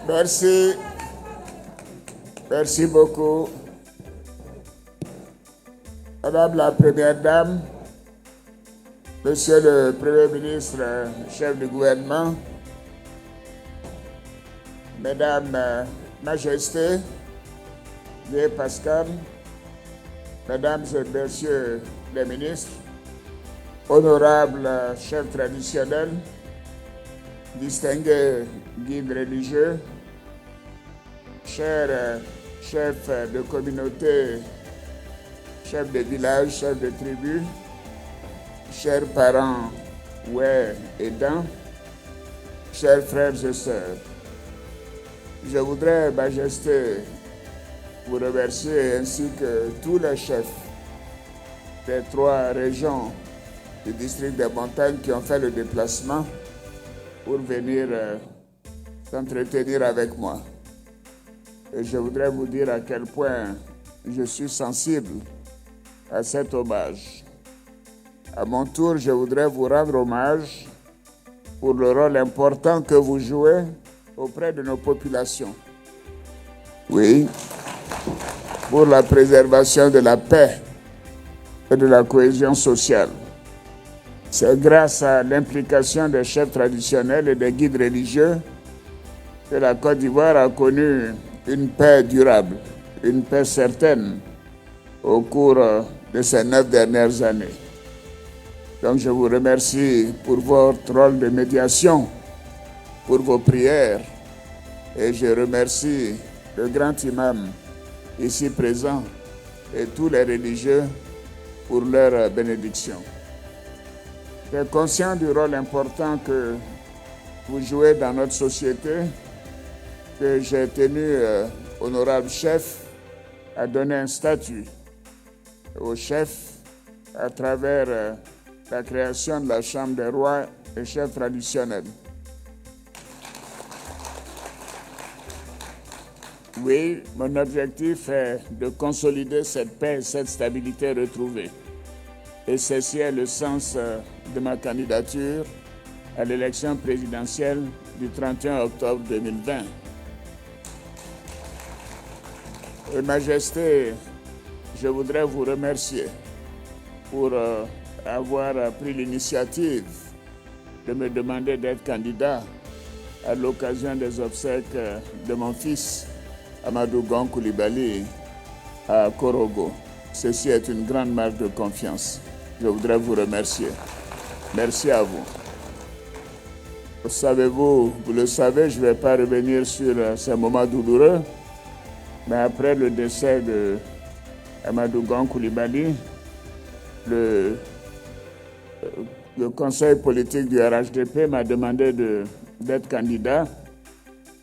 Merci. Merci beaucoup. Madame la Première Dame, Monsieur le Premier ministre, chef du gouvernement, Mesdames, Majestés, Vieille Pascal, Mesdames et Messieurs les ministres, honorables chefs traditionnels, distingués guides religieux, chers chefs de communauté, chefs de village, chefs de tribu, chers parents, ouais, aidants, chers frères et sœurs, je voudrais, Majesté, vous remercier ainsi que tous les chefs des 3 régions du district des montagnes qui ont fait le déplacement pour venir s'entretenir avec moi. Et je voudrais vous dire à quel point je suis sensible à cet hommage. À mon tour, je voudrais vous rendre hommage pour le rôle important que vous jouez auprès de nos populations. Oui, pour la préservation de la paix et de la cohésion sociale. C'est grâce à l'implication des chefs traditionnels et des guides religieux que la Côte d'Ivoire a connu une paix durable, une paix certaine au cours de ces 9 dernières années. Donc je vous remercie pour votre rôle de médiation, pour vos prières, et je remercie le grand imam ici présent et tous les religieux pour leur bénédiction. Je suis conscient du rôle important que vous jouez dans notre société, que j'ai tenu, honorable chef, à donner un statut au chef à travers la création de la Chambre des rois et chefs traditionnels. Oui, mon objectif est de consolider cette paix et cette stabilité retrouvée. Et ceci est le sens de ma candidature à l'élection présidentielle du 31 octobre 2020. Et Majesté, je voudrais vous remercier pour avoir pris l'initiative de me demander d'être candidat à l'occasion des obsèques de mon fils, Amadou Gon Coulibaly, à Korogo. Ceci est une grande marque de confiance. Je voudrais vous remercier. Merci à vous. Savez-vous, vous le savez, je ne vais pas revenir sur ces moments douloureux, mais après le décès de Amadou Gon Coulibaly, le conseil politique du RHDP m'a demandé d'être candidat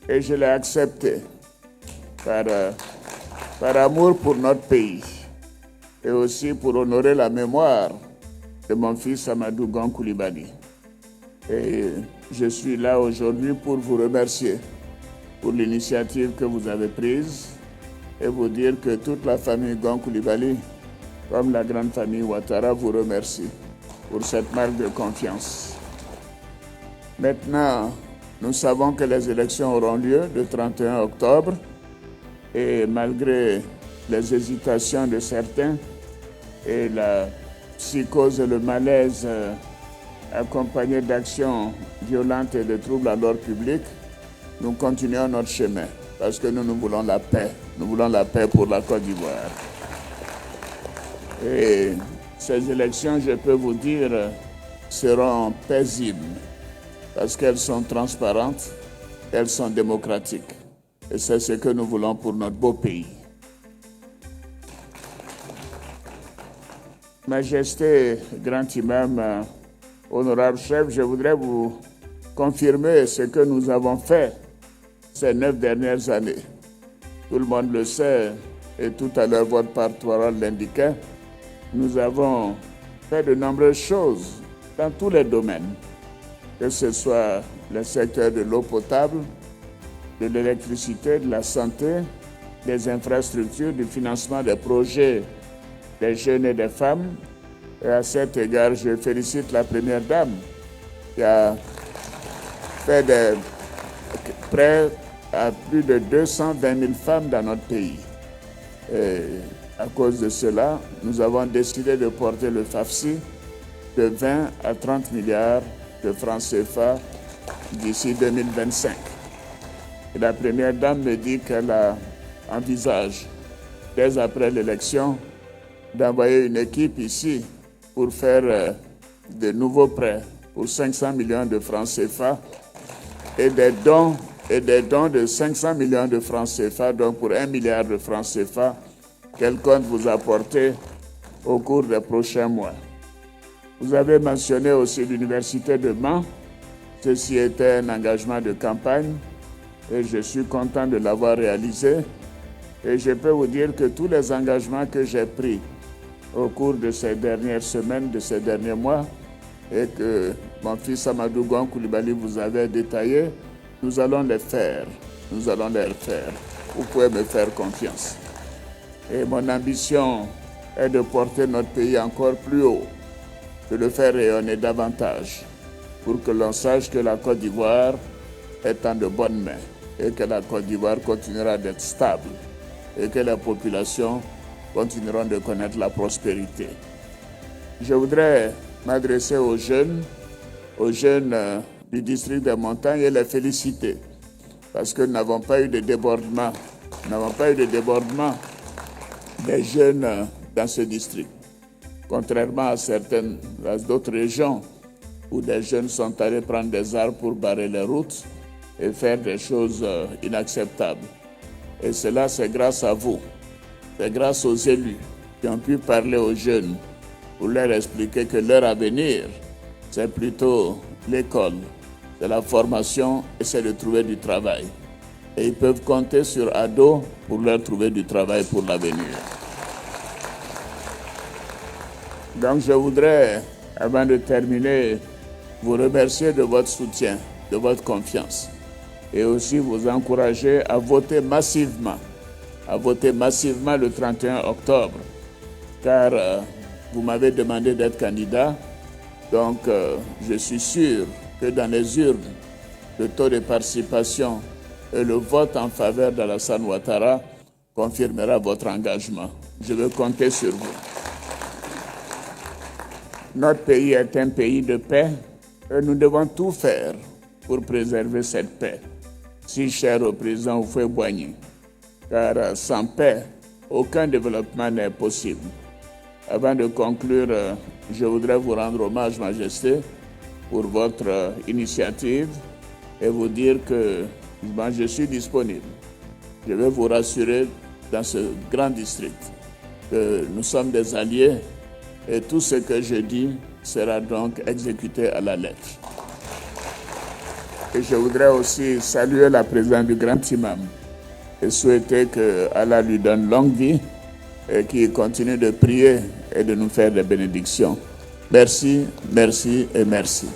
et je l'ai accepté par amour pour notre pays et aussi pour honorer la mémoire de mon fils Amadou Gon Coulibaly. Et je suis là aujourd'hui pour vous remercier pour l'initiative que vous avez prise et vous dire que toute la famille Gon Coulibaly, comme la grande famille Ouattara, vous remercie pour cette marque de confiance. Maintenant, nous savons que les élections auront lieu le 31 octobre et malgré les hésitations de certains et la psychose et le malaise accompagnés d'actions violentes et de troubles à l'ordre public, nous continuons notre chemin parce que nous voulons la paix. Nous voulons la paix pour la Côte d'Ivoire. Et ces élections, je peux vous dire, seront paisibles parce qu'elles sont transparentes, elles sont démocratiques. Et c'est ce que nous voulons pour notre beau pays. Majesté, grand imam, honorable chef, je voudrais vous confirmer ce que nous avons fait ces 9 dernières années. Tout le monde le sait, et tout à l'heure votre porte-parole l'indiquait, nous avons fait de nombreuses choses dans tous les domaines, que ce soit le secteur de l'eau potable, de l'électricité, de la santé, des infrastructures, du financement des projets des jeunes et des femmes. Et à cet égard, je félicite la Première Dame qui a fait des prêts à plus de 220 000 femmes dans notre pays. Et à cause de cela, nous avons décidé de porter le FAFSI de 20 à 30 milliards de francs CFA d'ici 2025. Et la première dame me dit qu'elle envisage, dès après l'élection, d'envoyer une équipe ici pour faire de nouveaux prêts pour 500 millions de francs CFA et des dons de 500 millions de francs CFA, donc pour 1 milliard de francs CFA, qu'elle compte vous apporter au cours des prochains mois. Vous avez mentionné aussi l'Université de Mans. Ceci était un engagement de campagne et je suis content de l'avoir réalisé. Et je peux vous dire que tous les engagements que j'ai pris au cours de ces dernières semaines, de ces derniers mois, et que mon fils Amadou Gon Coulibaly vous avait détaillé, nous allons les faire. Nous allons les faire. Vous pouvez me faire confiance. Et mon ambition est de porter notre pays encore plus haut, de le faire rayonner davantage, pour que l'on sache que la Côte d'Ivoire est en de bonnes mains et que la Côte d'Ivoire continuera d'être stable et que les populations continueront de connaître la prospérité. Je voudrais m'adresser aux jeunes du district des montagnes et les féliciter parce que nous n'avons pas eu de débordement. Nous n'avons pas eu de débordement des jeunes dans ce district. Contrairement à d'autres régions où des jeunes sont allés prendre des armes pour barrer les routes et faire des choses inacceptables. Et cela, c'est grâce à vous. C'est grâce aux élus qui ont pu parler aux jeunes pour leur expliquer que leur avenir, c'est plutôt l'école, c'est la formation et c'est de trouver du travail. Et ils peuvent compter sur ADO pour leur trouver du travail pour l'avenir. Donc je voudrais, avant de terminer, vous remercier de votre soutien, de votre confiance et aussi vous encourager à voter massivement le 31 octobre, car vous m'avez demandé d'être candidat, donc je suis sûr que dans les urnes, le taux de participation et le vote en faveur d'Alassane Ouattara confirmera votre engagement. Je veux compter sur vous. Notre pays est un pays de paix et nous devons tout faire pour préserver cette paix, si chère au président Houphouët-Boigny, car sans paix, aucun développement n'est possible. Avant de conclure, je voudrais vous rendre hommage, Majesté, pour votre initiative et vous dire que je suis disponible. Je vais vous rassurer dans ce grand district que nous sommes des alliés et tout ce que je dis sera donc exécuté à la lettre. Et je voudrais aussi saluer la présence du grand imam et souhaiter que Allah lui donne longue vie et qu'il continue de prier et de nous faire des bénédictions. Merci, merci et merci.